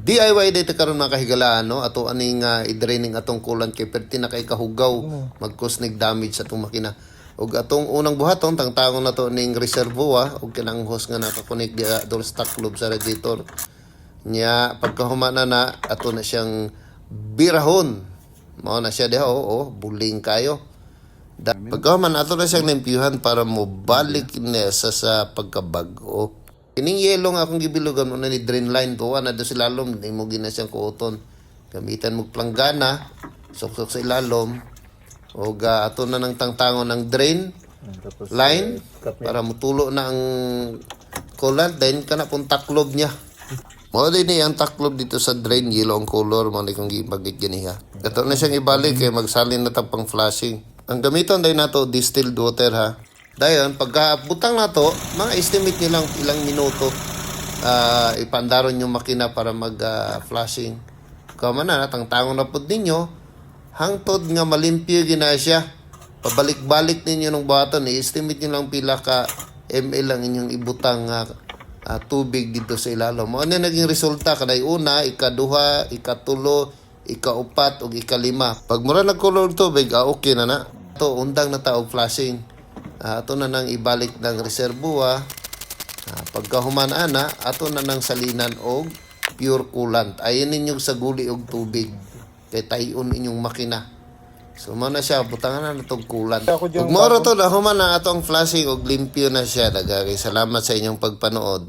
DIY dito karon mga kahigalaan no ato aning i-draining atong coolant kay perti na kay kahugaw mag-cause damage sa atong makina. Ug atong unang buhaton tangtangon na to ning reservoir ug kanang hose nga nakakonek di dol stock loop sa radiator. Nya pagkahumana na ato na siyang birahon. Mao na siya diha buling kayo. Pagkahuman ato na siyang limpyuhan para mo balik na sa pagkabag-o. Kining yelo nga akong gibilugan mo na ni drain line ko na do silalom di mo gina siyang kuoton gamitan mo planggana sok-sok sa ilalom o ato na ng tangtangon ng drain line para mutulo na ang coolant then kana pong taklob niya mo din ang taklob dito sa drain yellow ang color mo ni kung gibagit ganiha ato na siyang ibalik kay magsalin na tag pang flashing ang gamiton day nato distilled water ha. Dayon, pagkabutang na to, mga estimate nyo lang ilang minuto ipandaron yung makina para mag-flashing. Kama na, tangtangon na po ninyo, hangtod nga malimpyo gina siya. Pabalik-balik ninyo ng buhaton, i-estimate nyo lang pila ka ml lang inyong ibutang tubig dito sa ilalom. Ano naging resulta? Kanay una, ikaduha, ikatulo, ikaupat, o ikalima. Pag mura nagkulong tubig, okay na na. Ito, undang na taog flashing. Ato na nang ibalik ng reservoir. Pagkahumanaan na, ato na nang salinan og pure coolant. Ayon ninyong sa guli og tubig. Kay tayon inyong makina. So, na siya, butangan na itong coolant. Ug moro to, nahuman na ato ang flashing og limpyo na siya. Salamat sa inyong pagpanood.